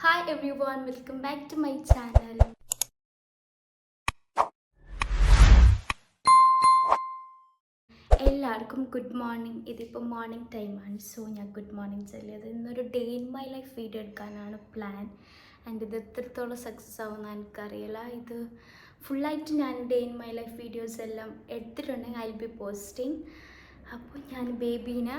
Hi everyone, welcome back to my channel. എല്ലാവർക്കും good morning. ഇതിപ്പോൾ morning ടൈമാണ്. So ഞാൻ ഗുഡ് മോർണിംഗ് ചൊല്ലിയത്. ഇന്നൊരു day in my life video എടുക്കാനാണ് പ്ലാൻ. ആൻഡ് ഇത് എത്രത്തോളം സക്സസ് ആവുമെന്ന് എനിക്കറിയില്ല. ഇത് ഫുള്ളായിട്ട് ഞാൻ day in my life videos എല്ലാം എടുത്തിട്ടുണ്ടെങ്കിൽ ഐ വിൽ ബി പോസ്റ്റിംഗ്. അപ്പോൾ ഞാൻ ബേബീനെ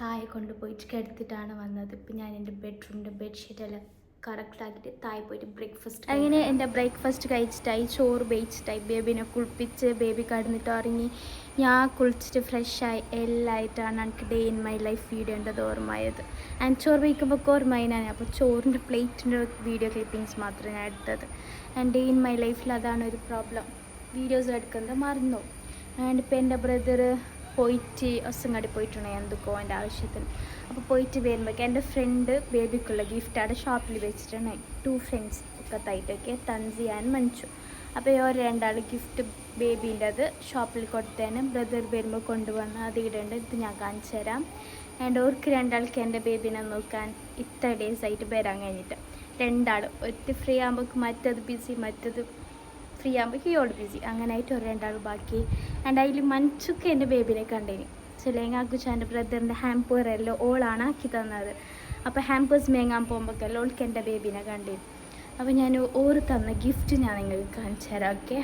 താഴെ കൊണ്ടുപോയിട്ട് കിടത്തിട്ടാണ് വന്നത്. ഇപ്പോൾ ഞാൻ എൻ്റെ ബെഡ്റൂമിൻ്റെ ബെഡ്ഷീറ്റെല്ലാം കറക്റ്റാക്കിയിട്ട് താഴെ പോയിട്ട് ബ്രേക്ക്ഫാസ്റ്റ് അങ്ങനെ എൻ്റെ ബ്രേക്ക്ഫാസ്റ്റ് കഴിച്ചിട്ടായി, ചോറ് വേവിച്ചിട്ടായി, ബേബീനെ കുളിപ്പിച്ച് ബേബി കടന്നിട്ട് ഇറങ്ങി ഞാൻ കുളിച്ചിട്ട് ഫ്രഷായി എല്ലായിട്ടാണ് എനിക്ക് day in my life video ഉണ്ടത് ഓർമ്മയത്. ആൻഡ് ചോറ് വയ്ക്കുമ്പോൾ ഓർമ്മയിനാണ്. അപ്പോൾ ചോറിൻ്റെ പ്ലേറ്റിൻ്റെ വീഡിയോ ക്ലിപ്പിങ്സ് മാത്രമേ ഞാൻ എടുത്തത്. ആൻഡ് ഡേ ഇൻ മൈ ലൈഫിൽ അതാണ് ഒരു പ്രോബ്ലം, വീഡിയോസ് എടുക്കുന്നത് മറന്നു. ആൻഡ് ഇപ്പോൾ എൻ്റെ ബ്രദർ പോയിട്ട് ഒസങ്ങാടി പോയിട്ടുണ്ടെങ്കിൽ എന്തൊക്കെയോ എൻ്റെ ആവശ്യത്തിന്. അപ്പോൾ പോയിട്ട് വരുമ്പോഴേക്ക് എൻ്റെ ഫ്രണ്ട് ബേബിക്കുള്ള ഗിഫ്റ്റ് അവിടെ ഷോപ്പിൽ വെച്ചിട്ടുണ്ട്. 2 ഫ്രണ്ട്സ് ഒക്കെ തൈറ്റൊക്കെ, തൻസി ആൻഡ് മഞ്ജു. അപ്പോൾ ഇവർ രണ്ടാൾ ഗിഫ്റ്റ് ബേബീൻ്റെ അത് ഷോപ്പിൽ കൊടുത്തേന്. ബ്രദർ വരുമ്പോൾ കൊണ്ടുവന്ന് അത് ഇടേണ്ടത് ഇത് ഞാൻ കാണിച്ചു തരാം. ആൻഡ് അവർക്ക് രണ്ടാൾക്ക് എൻ്റെ ബേബീനെ നോക്കാൻ ഇത്ര ഡേയ്സ് ആയിട്ട് വരാൻ കഴിഞ്ഞിട്ട് രണ്ടാൾ ഒരു ഫ്രീ ആകുമ്പോൾ മറ്റത് ബിസി, മറ്റത് ഫ്രീ ആകുമ്പോൾ ഹിയോട് ബിസി, അങ്ങനെ ആയിട്ട് ഒരു രണ്ടാൾ ബാക്കി. ആൻഡ് അതിൽ മഞ്ജുക്ക് എൻ്റെ ബേബിനെ കണ്ടേനി. ചിലങ്ങാക്കുച്ചാൻ്റെ ബ്രദറിൻ്റെ ഹാമ്പർ എല്ലാം ഓളാണ് ആക്കി തന്നത്. അപ്പോൾ ഹാമ്പേഴ്സ് മേങ്ങാൻ പോകുമ്പോഴേക്കെല്ലാം ഓൾക്ക് എൻ്റെ ബേബിനെ കണ്ടേനി. അപ്പോൾ ഞാൻ ഓറ് തന്ന ഗിഫ്റ്റ് ഞാൻ നിങ്ങൾക്ക് കാണിച്ചു തരാം. Okay,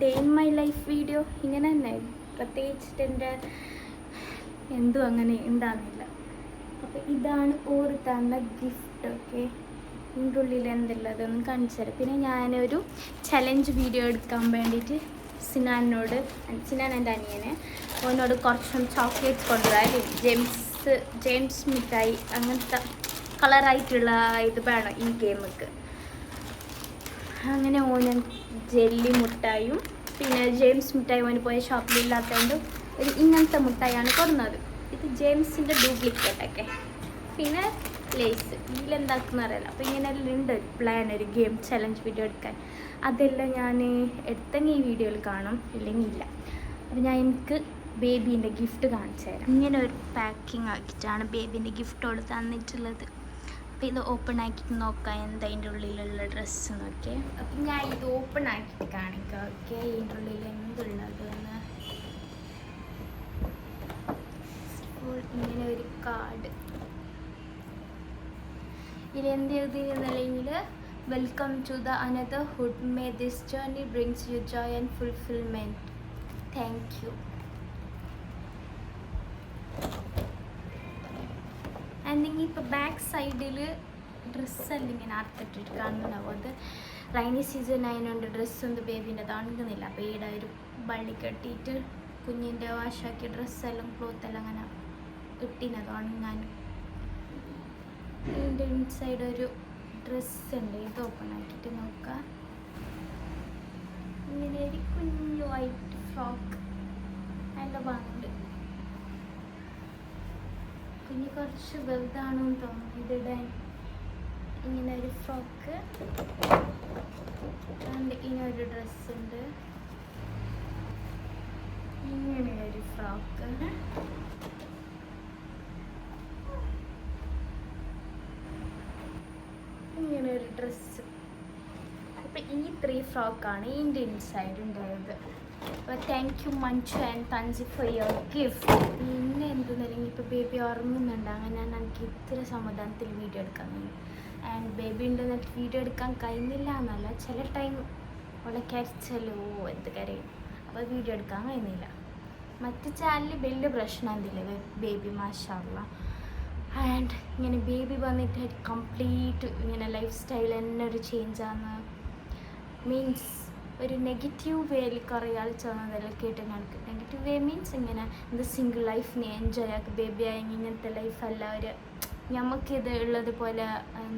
day in my life video ഇങ്ങനെ തന്നെ, പ്രത്യേകിച്ചിട്ട് എൻ്റെ എന്തും അങ്ങനെ ഉണ്ടാകുന്നില്ല. അപ്പോൾ ഇതാണ് ഓറ് തന്ന ഗിഫ്റ്റ്. ഓക്കെ, ഇതിൻ്റെ ഉള്ളിൽ എന്തുള്ളതൊന്നും കാണിച്ചു തരാം. പിന്നെ ഞാനൊരു ചലഞ്ച് വീഡിയോ എടുക്കാൻ വേണ്ടിയിട്ട് സിനാനോട്, സിനാൻ എൻ്റെ അനിയനെ, ഓനോട് കുറച്ചും ചോക്ലേറ്റ്സ് കൊണ്ടുവരാൻ, ജെയിംസ് മിഠായി അങ്ങനത്തെ കളറായിട്ടുള്ള ഇത് വേണം ഈ ഗെയിമൊക്കെ. അങ്ങനെ ഓന് ജെല്ലി മുട്ടായും പിന്നെ ജെയിംസ് മിഠായി ഓന് പോയ ഷോപ്പിലില്ലാത്തതുകൊണ്ട് ഒരു ഇങ്ങനത്തെ മുട്ടായാണ് കൊടുക്കുന്നത്. ഇത് ജെയിംസിൻ്റെ ഡ്യൂപ്ലിക്കേറ്റൊക്കെ. പിന്നെ ലേസ് ഇതിലെന്താക്കുന്ന അറിയില്ല. അപ്പോൾ ഇങ്ങനെയെല്ലാം ഉണ്ട് ഒരു പ്ലാൻ, ഒരു ഗെയിം ചലഞ്ച് വീഡിയോ എടുക്കാൻ. അതെല്ലാം ഞാൻ എടുത്തെങ്കിൽ ഈ വീഡിയോയിൽ കാണും, ഇല്ലെങ്കിൽ ഇല്ല. അപ്പോൾ ഞാൻ എനിക്ക് ബേബീൻ്റെ ഗിഫ്റ്റ് കാണിച്ചു തരാം. ഇങ്ങനെ ഒരു പാക്കിംഗ് ആക്കിയിട്ടാണ് ബേബീൻ്റെ ഗിഫ്റ്റോട് തന്നിട്ടുള്ളത്. അപ്പോൾ ഇത് ഓപ്പൺ ആക്കിയിട്ട് നോക്കാം എന്താ അതിൻ്റെ ഉള്ളിലുള്ള ഡ്രസ്സ് നോക്കിയേ. അപ്പം ഞാൻ ഇത് ഓപ്പൺ ആക്കിയിട്ട് കാണിക്കാം. ഓക്കെ, ഇതിൻ്റെ ഉള്ളിൽ എന്തുള്ളതെന്ന്. ഇങ്ങനെ ഒരു കാർഡ്, ഇതിലെന്ത് എഴുതിയിരുന്നില്ലെങ്കിൽ welcome to the another hood, may this journey brings you joy and fulfilment, thank you. അല്ലെങ്കിൽ ഇപ്പോൾ ബാക്ക് സൈഡിൽ ഡ്രസ്സെല്ലാം ഇങ്ങനെ ആർത്തിട്ടിട്ട് കാണുന്നുണ്ടാവും. അത് റൈനി സീസൺ ആയതുകൊണ്ട് ഡ്രസ്സൊന്നും ബേബീൻ്റെ തണുക്കുന്നില്ല. അപ്പോൾ ഈടെ ഒരു വള്ളി കെട്ടിയിട്ട് കുഞ്ഞിൻ്റെ വാഷാക്കിയ ഡ്രസ്സെല്ലാം ക്ലോത്തെല്ലാം അങ്ങനെ ഇട്ടിനത് ഉണങ്ങാനും. ഇതിൻ്റെ ഇൻസൈഡ് ഒരു ഡ്രസ്സ് ഉണ്ട്. ഇത് ഓപ്പൺ ആക്കിയിട്ട് നോക്കാം. ഇങ്ങനെ ഒരു കുഞ്ഞു വൈറ്റ് ഫ്രോക്ക്, നല്ല ഭംഗിയുണ്ട്. കുഞ്ഞ് കുറച്ച് വലുതാണെന്ന് തോന്നുന്നു ഇതിടാൻ. ഇങ്ങനെ ഒരു ഫ്രോക്ക് ആൻഡ് ഇങ്ങനൊരു ഡ്രസ്സുണ്ട്. ഇങ്ങനെ ഒരു ഫ്രോക്ക്, ഇങ്ങനെ ഒരു ഡ്രസ്സ്. അപ്പോൾ ഈ 3 ഫ്രോക്കാണ് ഇതിൻ്റെ ഇൻസൈഡ് ഉണ്ടായത്. അപ്പോൾ thank you Manju and Thansi for your gift. പിന്നെ എന്തെന്നല്ലെങ്കിൽ ഇപ്പോൾ ബേബി ഉറങ്ങുന്നുണ്ട്, അങ്ങനെ എനിക്ക് ഇത്ര സമാധാനത്തിൽ വീഡിയോ എടുക്കാൻ കഴിയും. ആൻഡ് ബേബി ഉണ്ടെന്ന് വീഡിയോ എടുക്കാൻ കഴിയുന്നില്ല എന്നല്ല, ചില ടൈം അവളെ കരച്ചല്ലോ എന്ത് കരയും, അപ്പോൾ വീഡിയോ എടുക്കാൻ കഴിയുന്നില്ല. മറ്റ് ചാനലിൽ വലിയ പ്രശ്നം എന്തില്ല, ബേബി മാഷാ അല്ലാഹ്. ആൻഡ് ഇങ്ങനെ ബേബി വന്നിട്ട് കംപ്ലീറ്റ് ഇങ്ങനെ ലൈഫ് സ്റ്റൈൽ തന്നെ ഒരു ചേഞ്ചാണ്. മീൻസ് ഒരു നെഗറ്റീവ് വേയിൽ കുറേ ആൾ ചെന്നതെല്ലാം കേട്ട് എനിക്ക്. നെഗറ്റീവ് വേ മീൻസ് ഇങ്ങനെ എന്ത് സിംഗിൾ ലൈഫിനെ എൻജോയ് ആക്കി, ബേബി ആയെങ്കിൽ ഇങ്ങനത്തെ ലൈഫല്ല ഒരു നമുക്കിത് ഉള്ളതുപോലെ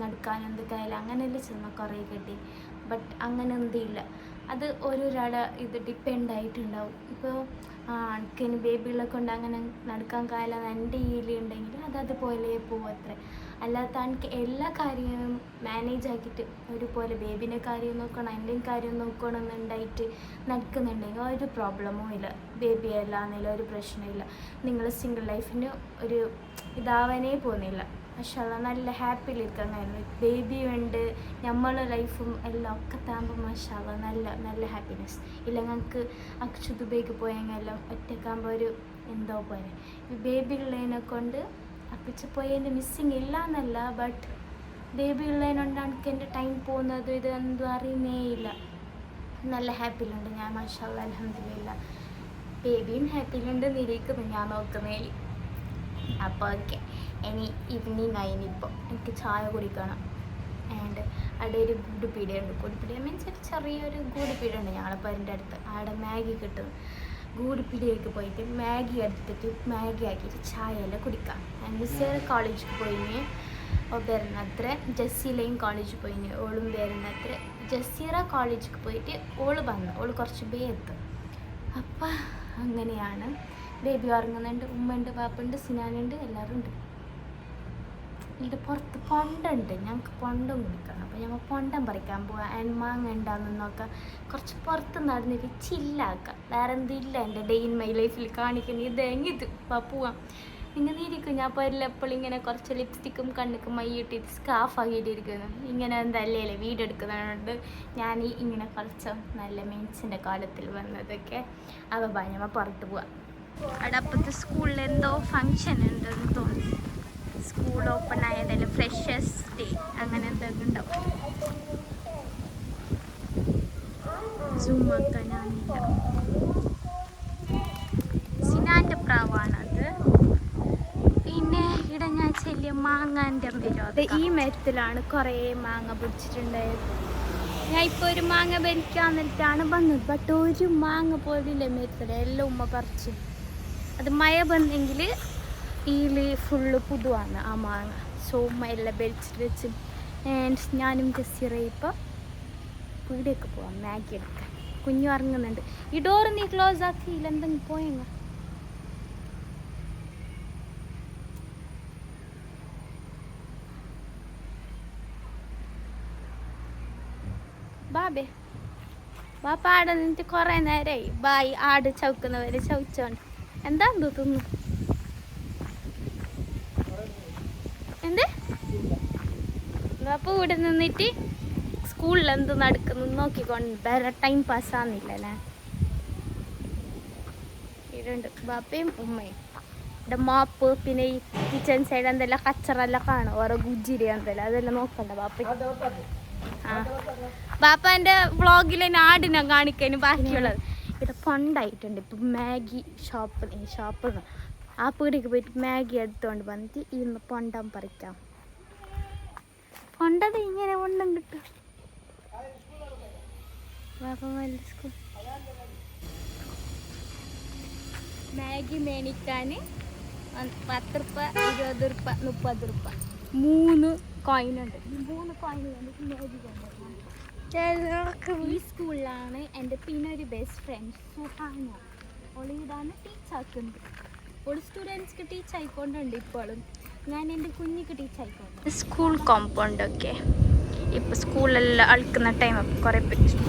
നടക്കാൻ എന്തൊക്കെയായാലും അങ്ങനെയല്ലേ ചെന്നാൽ കുറേ കിട്ടി. ബട്ട് അങ്ങനെ എന്തില്ല, അത് ഓരോരാളെ ഇത് ഡിപ്പെൻഡായിട്ടുണ്ടാവും. ഇപ്പോൾ എനിക്കിനി ബേബികളെ കൊണ്ട് അങ്ങനെ നടക്കാൻ കാലം എൻ്റെ ഉണ്ടെങ്കിൽ അതുപോലെ പോവും അത്ര. അല്ലാത്ത എനിക്ക് എല്ലാ കാര്യവും മാനേജ് ആക്കിയിട്ട് ഒരുപോലെ ബേബിൻ്റെ കാര്യം നോക്കണം, എൻ്റെയും കാര്യം നോക്കണം എന്നുണ്ടായിട്ട് നടക്കുന്നുണ്ടെങ്കിൽ ഒരു പ്രോബ്ലമും ഇല്ല. ബേബി അല്ല എന്നതിൽ ഒരു പ്രശ്നമില്ല. നിങ്ങൾ സിംഗിൾ ലൈഫിന് ഒരു ഇതാവാനേ പോകുന്നില്ല. മാഷാഅല്ലാ നല്ല ഹാപ്പിയിലിരിക്കണം. ബേബിയും ഉണ്ട്, നമ്മളെ ലൈഫും എല്ലാം ഒക്കെ താകുമ്പോൾ മാഷാഅല്ലാ നല്ല നല്ല ഹാപ്പിനെസ്. ഇല്ല ഞങ്ങൾക്ക് അക്ഷു ദുബൈക്ക് പോയെങ്കിലും ഒറ്റക്കാകുമ്പോൾ ഒരു എന്തോ പോലെ. ഈ ബേബി ഉള്ളതിനെ കൊണ്ട് അപ്പിച്ച് പോയതിൻ്റെ മിസ്സിങ് ഇല്ല എന്നല്ല, ബട്ട് ബേബി ഉള്ളതിനോണ്ടാണ് എനിക്ക് എൻ്റെ ടൈം പോകുന്നത് ഇതെന്തും അറിയുന്നേ ഇല്ല. നല്ല ഹാപ്പിയിലുണ്ട് ഞാൻ മാഷാഅല്ലാ അൽഹംദുലില്ലാ. ബേബിയും ഹാപ്പിയിലുണ്ട് നിരീക്കുന്നു ഞാൻ നോക്കുന്നതിൽ. അപ്പോൾ ഓക്കെ, ഇനി ഈവനിങ് ആയി. ഇനിയിപ്പോൾ എനിക്ക് ചായ കുടിക്കണം. ആൻഡ് അവിടെ ഒരു ഗുഡുപീടിയ ഉണ്ട്. ഗുഡുപീടിയ മീൻസ് ഒരു ചെറിയൊരു ഗുഡുപീടിയ ഉണ്ട് ഞങ്ങളെ പേരിൻ്റെ അടുത്ത്. അവിടെ മാഗി കിട്ടും. ഗുഡുപീടിയയ്ക്ക് പോയിട്ട് മാഗി എടുത്തിട്ട് മാഗി ആക്കിയിട്ട് ചായ എല്ലാം കുടിക്കാം. ആൻഡ് സേറെ കോളേജിൽ പോയിന് വരുന്നത്ര, ജസീലയും കോളേജിൽ പോയിന്, ഓളും വരുന്നത്ര. ജസീറ കോളേജിൽ പോയിട്ട് ഓള് വന്നു, ഓള് കുറച്ച് എത്തും. അപ്പം അങ്ങനെയാണ്. ബേബി ഉറങ്ങുന്നുണ്ട്, ഉമ്മയുണ്ട്, പാപ്പുണ്ട്, സിനാനുണ്ട്, എല്ലാവരും ഉണ്ട്. ഇവിടെ പുറത്ത് പൊണ്ടുണ്ട്, ഞങ്ങൾക്ക് പൊണ്ടും കുടിക്കണം. അപ്പോൾ ഞങ്ങൾ പൊണ്ടം പറിക്കാൻ പോവാം. ആൻഡ് മാങ്ങ ഉണ്ടാകുന്ന നോക്കാം, കുറച്ച് പുറത്ത് നടന്നിട്ട് ചില്ലാക്കാം. വേറെ എന്തില്ല എൻ്റെ ഡേ ഇൻ മൈ ലൈഫിൽ കാണിക്കുന്നത്. ഇത് എങ്ങിത് പോവാം. ഇങ്ങനെ ഇരിക്കും. ഞാൻ അപ്പോൾ എപ്പോഴും ഇങ്ങനെ കുറച്ച് ലിപ്സ്റ്റിക്കും കണ്ണിക്കും മൈയിട്ടിട്ട് സ്കാഫ് ആക്കിയിട്ടിരിക്കുന്നു. ഇങ്ങനെ എന്തല്ലേ വീഡിയോ എടുക്കുന്നതുകൊണ്ട് ഞാൻ ഇങ്ങനെ കുറച്ച് നല്ല മെൻസിൻ്റെ കാലത്തിൽ വന്നതൊക്കെ. അപ്പോൾ ഞമ്മ പുറത്ത് പോവാം. അവിടെ അപ്പുറത്തെ സ്കൂളിൽ എന്തോ ഫങ്ഷൻ ഉണ്ടെന്ന് തോന്നുന്നു. സ്കൂൾ ഓപ്പൺ ആയതല്ലേ, ഫ്രഷേഴ്സ് ഡേ അങ്ങനെ എന്തൊക്കെ ഉണ്ടാവും. സൂം ആക്കാനാണില്ല. സിനാൻ്റെ പ്രാവാണത്. പിന്നെ ഇവിടെ ഞാൻ ചെല്ലിയ മാങ്ങാൻ്റെ വിരോധം. ഈ മരത്തിലാണ് കുറേ മാങ്ങ പിടിച്ചിട്ടുണ്ടായത്. ഞാൻ ഇപ്പോൾ ഒരു മാങ്ങ വലിക്കാൻ എന്നിട്ടാണ് വന്നത്. ബട്ട് ഒരു മാങ്ങ പോലില്ല മരത്തിൽ, എല്ലാം ഉമ്മ പറിച്ച്. അത് മഴ വന്നെങ്കിൽ ഈല് ഫുള്ള് പുതുവാണ് ആ മാങ്ങ. സോ ഉമ്മ എല്ലാം വലിച്ചിട്ട് വെച്ച്. ആൻഡ് ഞാനും ജസീറ ഇപ്പോൾ വീടേക്ക് പോവാം മാഗി എടുക്കാൻ. കുഞ്ഞു ഇറങ്ങുന്നുണ്ട്. ഈ ഡോറ് നീ ക്ലോസ് ആക്കിയില്ല, എന്തെങ്കിലും പോയെങ്ക. ബാബേ ബാപ്പ ആടെ നിന്നിട്ട് കുറേ നേരമായി. ബായി ആട് ചവിക്കുന്നവരെ ചവിച്ചോണ്ട് എന്താ തിന്നു. എന്ത് ബാപ്പ ഇവിടെ നിന്നിട്ട് സ്കൂളിൽ എന്ത് നടക്കുന്നു നോക്കിക്കൊണ്ട് വേറെ ടൈം പാസ്സാകുന്നില്ലല്ലേ. ഇതുണ്ട് ബാപ്പയും ഉമ്മയും. ഇവിടെ മാപ്പ്, പിന്നെ ഈ കിച്ചൺ സൈഡ് എന്തെല്ലാം കച്ചറെല്ലാം കാണും, ഓരോ ഗുജിരി എന്തെല്ലാം, അതെല്ലാം നോക്കണ്ട ബാപ്പ. ആ ബാപ്പാൻ്റെ വ്ളോഗിൽ ആടിനെ കാണിക്കാനും ബാക്കിയുള്ളത്. ഇവിടെ ഫണ്ടായിട്ടുണ്ട്. ഇപ്പം മാഗി ഷോപ്പ് ആ പീടിക്ക് പോയിട്ട് മാഗി എടുത്തുകൊണ്ട് വന്നിട്ട് ഇന്ന് പൊണ്ടം പറിക്കാം. പൊണ്ടത് ഇങ്ങനെ പൊണ്ടം കിട്ടും. ബാപ്പമാരുടെ സ്കൂൾ മാഗി മേടിക്കാൻ 10 രൂപ, 20 രൂപ, 30 രൂപ 3 കോയിനുണ്ട്. 3 കോയിൻ വന്നിട്ട് മാഗി കൊണ്ടുപോകും. ഈ സ്കൂളിലാണ് എൻ്റെ പിന്നെ ഒരു ബെസ്റ്റ് ഫ്രണ്ട് സുഹാന. ഓൾ ഇതാണ് ടീച്ചാക്കുന്നത്. All സ്റ്റുഡൻസ്ക്ക് teach ആയിക്കൊണ്ടുണ്ട്. ഇപ്പോഴും ഞാൻ എൻ്റെ കുഞ്ഞിക്ക് ടീച്ച് ആയിക്കൊണ്ട്. സ്കൂൾ കോമ്പൗണ്ടൊക്കെ ഇപ്പോൾ സ്കൂളെല്ലാം അളക്കുന്ന ടൈം കുറേ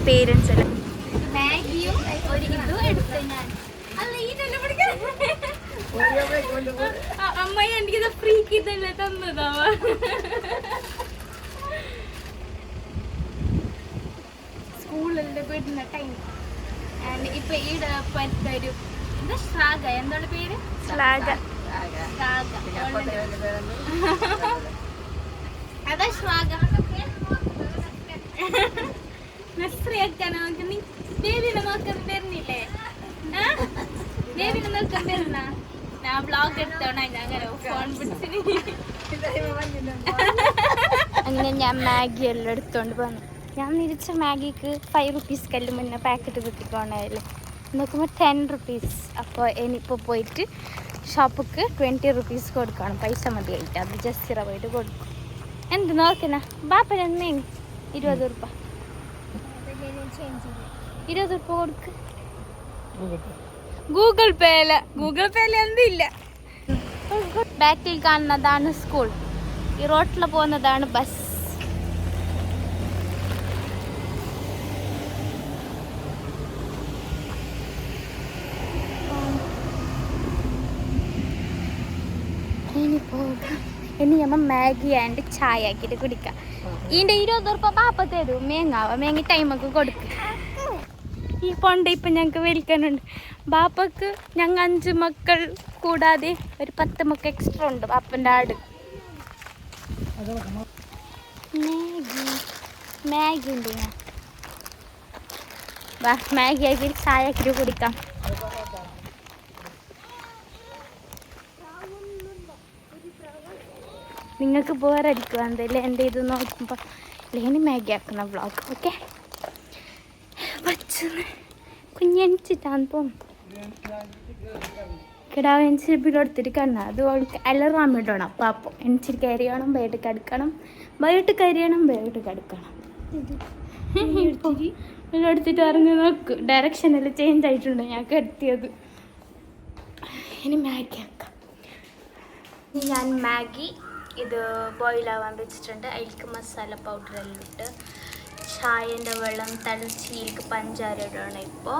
പേരൻസ് എല്ലാം മാഗിയും ഒരു ഇതും എടുത്ത് ഞാൻ അമ്മ എനിക്കിത് ഫ്രീക്ക് ഇതല്ലേ തന്നതാവാ. സ്കൂളിൽ വിടുന്ന ടൈം. ആൻഡ് ഇപ്പൊ ഈടെ ഒരു എന്താ ശ്രാഗ, എന്താണ് പേര്? അതാ ശ്രാഗ. നസ്രിയാക്കാൻ നീ ബേബിനെ നോക്കാൻ വരുന്നില്ലേ? ബേബിനെ നോക്കാൻ വരുന്ന ഞാൻ ബ്ലോഗ് എടുത്തോണ അങ്ങനെ ഫോൺ പിടിച്ചിട്ട്. അങ്ങനെ ഞാൻ മാഗി എല്ലാം എടുത്തോണ്ട് പോന്നു. ഞാൻ നിരിച്ച മാഗിക്ക് 5 റുപ്പീസ് കല്ല് മുന്നേ പാക്കറ്റ് കുത്തിക്കൊണ്ടായാലും നോക്കുമ്പോൾ 10 റുപ്പീസ്. അപ്പോൾ ഇനിയിപ്പോൾ പോയിട്ട് ഷോപ്പിക്ക് 20 റുപ്പീസ് കൊടുക്കണം. പൈസ മതിയായിട്ട് അത് ജസ്റ്റിറ പോയിട്ട് കൊടുക്കും. എന്ത് നോക്കണ ബാപ്പ എന്നേ 20 രൂപ 20 രൂപ കൊടുക്ക്. ഗൂഗിൾ പേയില് എന്തില്ല. ബാക്കിൽ കാണുന്നതാണ് സ്കൂൾ. ഈ റോട്ടിൽ പോകുന്നതാണ് ബസ്. ഇനി പോകാം. ഇനി നമ്മൾ മാഗി ആൻഡ് ചായ ആക്കിയിട്ട് കുടിക്കാം. ഇതിൻ്റെ 20 രൂപ പാപ്പ തരും. മേങ്ങി ടൈമൊക്കെ കൊടുക്കും. ഈ പൊണ്ട ഇപ്പം ഞങ്ങൾക്ക് വിൽക്കാനുണ്ട്. ബാപ്പക്ക് ഞങ്ങൾ 5 മക്കൾ കൂടാതെ ഒരു 10 മക്കൾ എക്സ്ട്രാ ഉണ്ട് ബാപ്പൻ്റെ ആട്. മാഗി ഉണ്ട്. വാ മാഗി ആക്കി ചായ ആക്കിയിട്ട് കുടിക്കാം. നിങ്ങൾക്ക് ബോറടിക്കുക എന്തല്ലേ എൻ്റെ ഇത് നോക്കുമ്പോൾ അല്ലെങ്കിൽ മാഗി ആക്കുന്ന വ്ളോഗ്. ഓക്കെ പച്ചന്ന് കുഞ്ഞെണിച്ചിട്ടാന്ന് തോന്നുന്നു. കിടാവ് എണിച്ചിട്ട് പിള്ളെടുത്തിട്ട് കണ്ണ അത് അവൾക്ക് അലറാൻ ഇടണം. പാപ്പം എണിച്ചിട്ട് കയറിയണം, ബേട്ട് കടുക്കണം, ബേട്ട് കയറിയണം, ബേട്ട് കടുക്കണം. പിള്ളെടുത്തിട്ട് ഇറങ്ങി നോക്ക്. ഡയറക്ഷനെല്ലാം ചേഞ്ച് ആയിട്ടുണ്ട് ഞാൻ കെട്ടിയത്. ഇനി മാഗി ആക്കാം. ഞാൻ മാഗി ഇത് ബോയിലാവാൻ വെച്ചിട്ടുണ്ട്. അതിലേക്ക് മസാല പൗഡറെല്ലാം ഇട്ട് ചായൻ്റെ വെള്ളം തിളച്ചിലേക്ക് പഞ്ചാര ഇടണം ഇപ്പോൾ.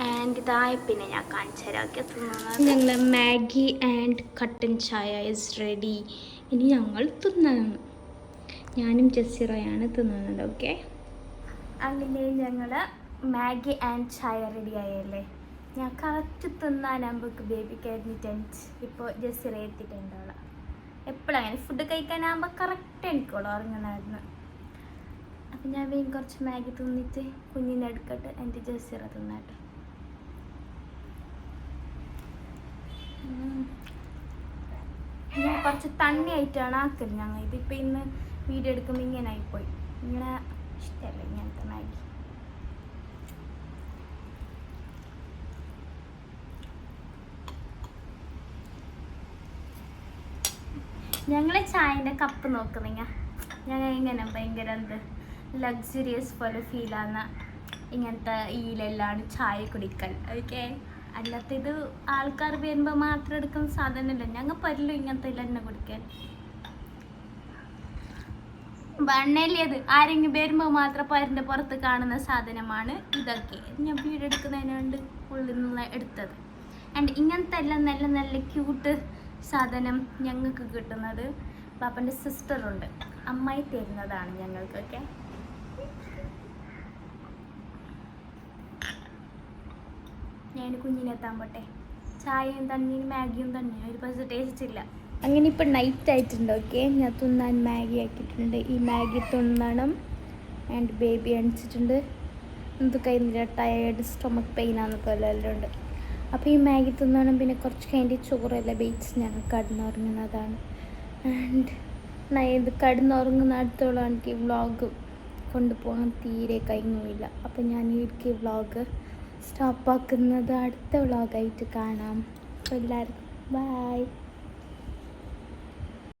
ആൻഡ് ഇതായി പിന്നെ ഞാൻ കാണിച്ചരാക്കി തിന്നുന്നത്. ഞങ്ങൾ മാഗി ആൻഡ് കട്ടൻ ചായ ഇസ് റെഡി. ഇനി ഞങ്ങൾ തിന്നണം. ഞാനും ജസീറയാണ് തിന്നുന്നത്. ഓക്കെ അങ്ങനെ ഞങ്ങൾ മാഗി ആൻഡ് ചായ റെഡി ആയല്ലേ. ഞാൻ കറക്റ്റ് തിന്നാനാകുമ്പോൾ ബേബിക്ക് എഴുന്നിട്ട് ഇപ്പോൾ ജസീറ എത്തിയിട്ടുണ്ടോളാം. എപ്പോഴും അങ്ങനെ ഫുഡ് കഴിക്കാനാകുമ്പോൾ കറക്റ്റ് എനിക്കോളൂ ഉറങ്ങുന്നായിരുന്നു. അപ്പം ഞാൻ വേഗം കുറച്ച് മാഗി തിന്നിട്ട് കുഞ്ഞിനെ എടുക്കട്ടെ, എൻ്റെ ജസീറ തിന്നാട്ടെ. ഞാൻ കുറച്ച് തണ്ണി ആയിട്ടാണ് ആക്കല് ഞങ്ങൾ. ഇതിപ്പോൾ ഇന്ന് വീഡിയോ എടുക്കുമ്പോൾ ഇങ്ങനെ ആയിപ്പോയി. ഇങ്ങനെ ഇഷ്ടമല്ല ഇങ്ങനത്തെ മാഗി. ഞങ്ങളെ ചായൻ്റെ കപ്പ് നോക്കുന്നിങ്ങ ഞങ്ങൾ ഇങ്ങനെ ഭയങ്കര എന്ത് ലക്സുറിയസ് പോലെ ഫീലാകുന്ന ഇങ്ങനത്തെ ഈലെല്ലാണ് ചായ കുടിക്കൽ. ഓക്കെ അല്ലാത്ത ഇത് ആൾക്കാർ വരുമ്പോൾ മാത്രം എടുക്കുന്ന സാധനമല്ല. ഞങ്ങൾ പല്ലും ഇങ്ങനത്തെ എന്നെ കുടിക്കാൻ വണ്ണല്ലിയത് ആരെങ്കിലും വരുമ്പോൾ മാത്രം പല്ലിൻ്റെ പുറത്ത് കാണുന്ന സാധനമാണ് ഇതൊക്കെ. ഞാൻ വീഡിയോ എടുക്കുന്നതിനുകൊണ്ട് ഉള്ളിൽ നിന്ന് എടുത്തത്. ആൻഡ് ഇങ്ങനത്തെ എല്ലാം നല്ല നല്ല ക്യൂട്ട് സാധനം ഞങ്ങൾക്ക് കിട്ടുന്നത് പാപ്പൻ്റെ സിസ്റ്ററുണ്ട്, അമ്മായി തരുന്നതാണ് ഞങ്ങൾക്കൊക്കെ. ഞാൻ കുഞ്ഞിനെത്താൻ പോട്ടെ. ചായയും തണ്ണിയും മാഗിയും തന്നെ ഒരു പക്ഷേ ടേസ്റ്റ് ഇല്ല. അങ്ങനെ ഇപ്പം നൈറ്റ് ആയിട്ടുണ്ട്. ഓക്കെ ഞാൻ തിന്നാൻ മാഗി ആക്കിയിട്ടുണ്ട്. ഈ മാഗി തിന്നണം. ആൻഡ് ബേബി അണിച്ചിട്ടുണ്ട്. എന്ത് കഴിഞ്ഞില്ല, ടയേർഡ്, സ്റ്റൊമക്ക് പെയിനാന്ന് പോലെ എല്ലാം ഉണ്ട്. അപ്പോൾ ഈ മാഗി തിന്നണം. പിന്നെ കുറച്ച് കഴിഞ്ഞ് ചോറെല്ലാം ബേറ്റ്സ് ഞങ്ങൾ കടന്നുറങ്ങുന്നതാണ്. ആൻഡ് ഇത് കടന്നുറങ്ങുന്ന അടുത്തോളം എനിക്ക് വ്ളോഗ് കൊണ്ടുപോകാൻ തീരെ കഴിഞ്ഞില്ല. അപ്പോൾ ഞാൻ എനിക്ക് വ്ളോഗ് സ്റ്റോപ്പാക്കുന്നത് അടുത്ത വ്ളോഗായിട്ട് കാണാം. അപ്പോൾ എല്ലാവർക്കും ബൈ.